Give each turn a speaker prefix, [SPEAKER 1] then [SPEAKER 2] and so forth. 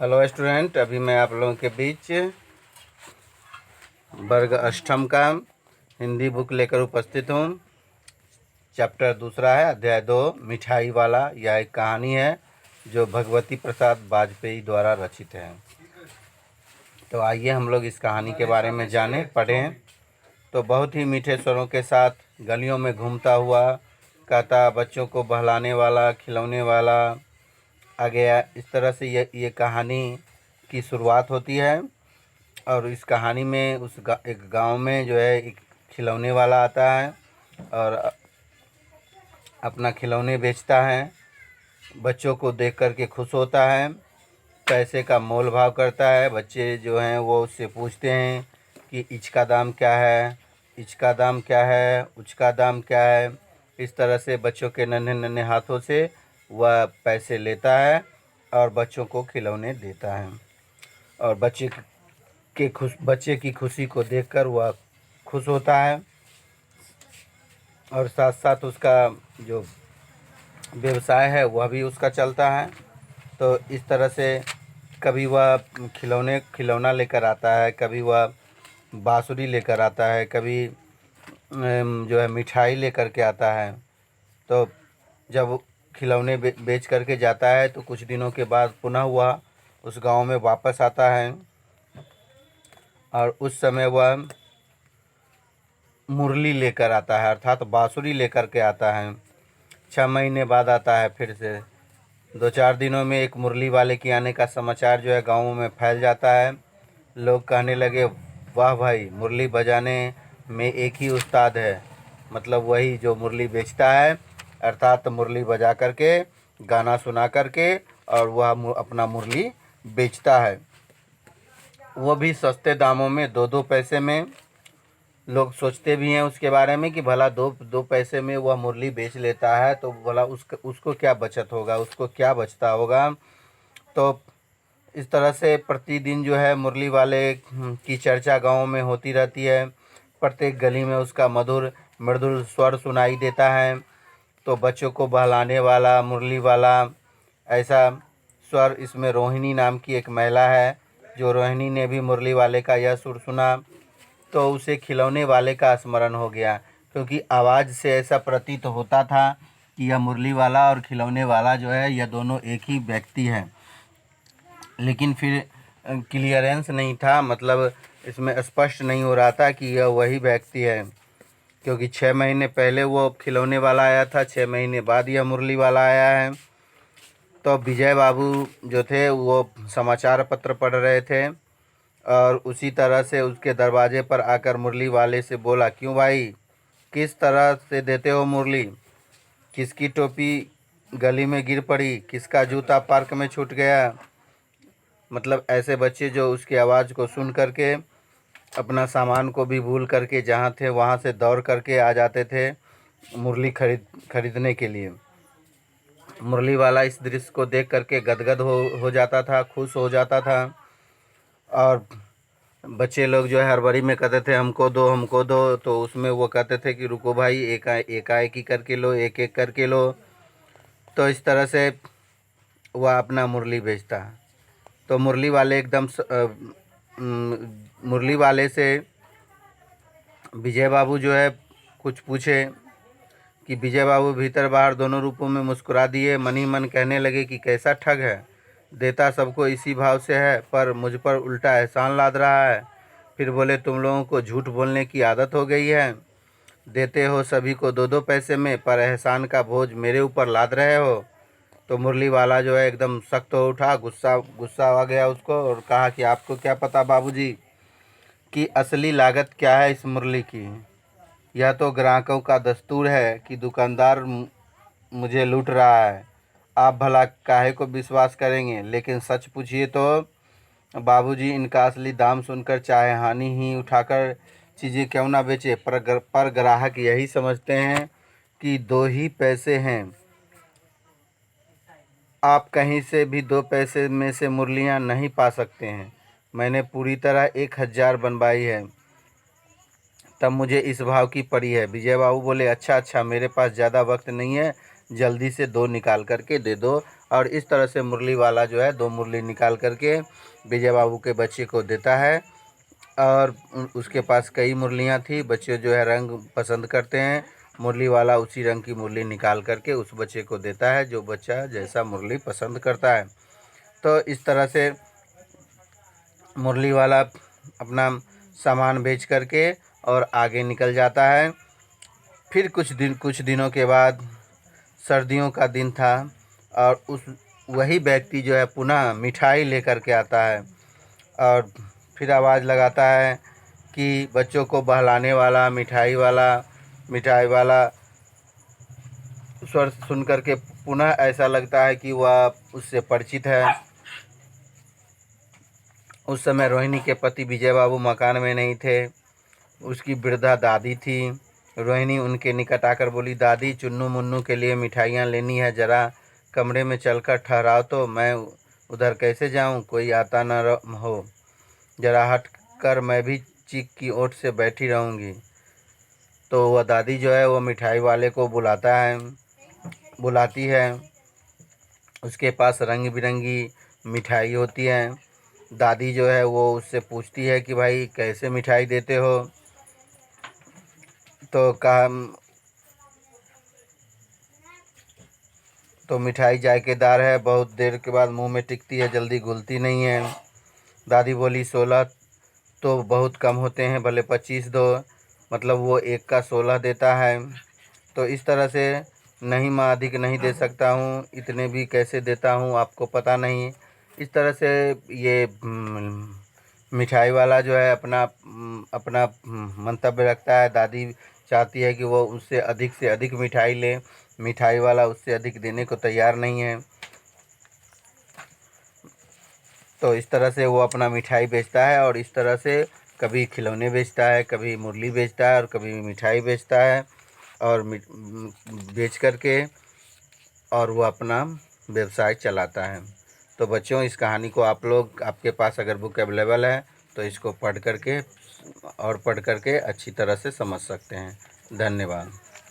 [SPEAKER 1] Hello student, अभी मैं आप लोगों के बीच वर्ग अष्टम का हिंदी बुक लेकर उपस्थित हूँ। चैप्टर दूसरा है, अध्याय 2, मिठाई वाला। यह एक कहानी है जो भगवती प्रसाद वाजपेयी द्वारा रचित है। तो आइए हम लोग इस कहानी के बारे में जानें, पढ़ें। तो बहुत ही मीठे स्वरों के साथ गलियों में घूमता हुआ कहता, बच्चों को बहलाने वाला, खिलौने वाला आ गया। इस तरह से ये कहानी की शुरुआत होती है। और इस कहानी में एक गांव में जो है एक खिलौने वाला आता है और अपना खिलौने बेचता है। बच्चों को देख कर के खुश होता है, पैसे का मोल भाव करता है। बच्चे जो हैं वो उससे पूछते हैं कि इसका दाम क्या है, इसका दाम क्या है, उसका दाम क्या है। इस तरह से बच्चों के नन्हे नन्हे हाथों से वह पैसे लेता है और बच्चों को खिलौने देता है। और बच्चे की खुशी को देखकर वह खुश होता है और साथ साथ उसका जो व्यवसाय है वह भी उसका चलता है। तो इस तरह से कभी वह खिलौना लेकर आता है, कभी वह बांसुरी लेकर आता है, कभी जो है मिठाई लेकर के आता है। तो जब खिलौने बेच करके जाता है तो कुछ दिनों के बाद पुनः वह उस गांव में वापस आता है और उस समय वह मुरली लेकर आता है, अर्थात बांसुरी लेकर के आता है। 6 महीने बाद आता है फिर से। 2-4 दिनों में एक मुरली वाले के आने का समाचार जो है गाँवों में फैल जाता है। लोग कहने लगे, वाह भाई, मुरली बजाने में एक ही उस्ताद है, मतलब वही जो मुरली बेचता है, अर्थात मुरली बजा करके, गाना सुना करके और वह अपना मुरली बेचता है। वो भी सस्ते दामों में, 2-2 पैसे में। लोग सोचते भी हैं उसके बारे में कि भला दो पैसे में वह मुरली बेच लेता है तो भला उसको क्या बचत होगा, उसको क्या बचता होगा। तो इस तरह से प्रतिदिन जो है मुरली वाले की चर्चा गांव में होती रहती है। प्रत्येक गली में उसका मधुर मृदुल स्वर सुनाई देता है। तो बच्चों को बहलाने वाला, मुरली वाला, ऐसा स्वर। इसमें रोहिणी नाम की एक महिला है, जो रोहिणी ने भी मुरली वाले का यह सुर सुना तो उसे खिलौने वाले का स्मरण हो गया, क्योंकि आवाज़ से ऐसा प्रतीत होता था कि यह मुरली वाला और खिलौने वाला जो है यह दोनों एक ही व्यक्ति है। लेकिन फिर क्लियरेंस नहीं था, मतलब इसमें स्पष्ट नहीं हो रहा था कि यह वही व्यक्ति है, क्योंकि 6 महीने पहले वो खिलौने वाला आया था, 6 महीने बाद यह मुरली वाला आया है। तो विजय बाबू जो थे वो समाचार पत्र पढ़ रहे थे और उसी तरह से उसके दरवाजे पर आकर मुरली वाले से बोला, क्यों भाई, किस तरह से देते हो मुरली? किसकी टोपी गली में गिर पड़ी, किसका जूता पार्क में छूट गया? मतलब ऐसे बच्चे जो उसकी आवाज़ को सुन करके अपना सामान को भी भूल करके जहाँ थे वहाँ से दौड़ करके आ जाते थे मुरली खरीदने के लिए। मुरली वाला इस दृश्य को देख करके गदगद हो जाता था, खुश हो जाता था। और बच्चे लोग जो है हड़बड़ी में कहते थे, हमको दो, हमको दो। तो उसमें वो कहते थे कि रुको भाई, एकाएक ही करके लो, एक एक करके लो। तो इस तरह से वह अपना मुरली बेचता। तो मुरली वाले से विजय बाबू जो है कुछ पूछे कि विजय बाबू भीतर बाहर दोनों रूपों में मुस्कुरा दिए। मन ही मन कहने लगे कि कैसा ठग है, देता सबको इसी भाव से है पर मुझ पर उल्टा एहसान लाद रहा है। फिर बोले, तुम लोगों को झूठ बोलने की आदत हो गई है, देते हो सभी को 2-2 पैसे में, पर एहसान का बोझ मेरे ऊपर लाद रहे हो। तो मुरली वाला जो है एकदम सख्त हो उठा, गुस्सा गुस्सा आ गया उसको और कहा कि आपको क्या पता बाबूजी कि असली लागत क्या है इस मुरली की? यह तो ग्राहकों का दस्तूर है कि दुकानदार मुझे लूट रहा है। आप भला काहे को विश्वास करेंगे? लेकिन सच पूछिए तो बाबूजी, इनका असली दाम सुनकर चाहे हानि ही उठाकर चीज़ें क्यों ना बेचे, पर ग्राहक यही समझते हैं कि 2 ही पैसे हैं। आप कहीं से भी 2 पैसे में से मुरलियाँ नहीं पा सकते हैं। मैंने पूरी तरह 1000 बनवाई है, तब मुझे इस भाव की पड़ी है। विजय बाबू बोले, अच्छा अच्छा, मेरे पास ज़्यादा वक्त नहीं है, जल्दी से 2 निकाल करके दे दो और इस तरह से मुरली वाला जो है 2 मुरली निकाल करके विजय बाबू के बच्चे को देता है। और उसके पास कई मुरलियाँ थी। बच्चे जो है रंग पसंद करते हैं, मुरली वाला उसी रंग की मुरली निकाल करके उस बच्चे को देता है जो बच्चा जैसा मुरली पसंद करता है। तो इस तरह से मुरली वाला अपना सामान बेच करके और आगे निकल जाता है। फिर कुछ दिनों के बाद सर्दियों का दिन था और वही व्यक्ति जो है पुनः मिठाई लेकर के आता है और फिर आवाज़ लगाता है कि बच्चों को बहलाने वाला मिठाई वाला स्वर सुन करके पुनः ऐसा लगता है कि वह उससे परिचित है। उस समय रोहिणी के पति विजय बाबू मकान में नहीं थे, उसकी वृद्धा दादी थी। रोहिणी उनके निकट आकर बोली, दादी चुन्नू मुन्नू के लिए मिठाइयाँ लेनी है, ज़रा कमरे में चलकर ठहराओ तो, मैं उधर कैसे जाऊँ, कोई आता न हो, ज़रा हट कर मैं भी चीख की ओट से बैठी रहूँगी। तो वह दादी जो है वो मिठाई वाले को बुलाती है। उसके पास रंग बिरंगी मिठाई होती है। दादी जो है वो उससे पूछती है कि भाई कैसे मिठाई देते हो। तो मिठाई जायकेदार है, बहुत देर के बाद मुंह में टिकती है, जल्दी घुलती नहीं है। दादी बोली 16 तो बहुत कम होते हैं, भले 25 दो। मतलब वो एक का 16 देता है। तो इस तरह से, नहीं माँ अधिक नहीं दे सकता हूँ, इतने भी कैसे देता हूँ आपको पता नहीं। इस तरह से ये मिठाई वाला जो है अपना मंतव्य रखता है। दादी चाहती है कि वो उससे अधिक से अधिक मिठाई ले, मिठाई वाला उससे अधिक देने को तैयार नहीं है। तो इस तरह से वो अपना मिठाई बेचता है और इस तरह से कभी खिलौने बेचता है, कभी मुरली बेचता है और कभी मिठाई बेचता है और बेच करके और वो अपना व्यवसाय चलाता है। तो बच्चों, इस कहानी को आपके पास अगर बुक अवेलेबल है तो इसको पढ़ करके अच्छी तरह से समझ सकते हैं। धन्यवाद।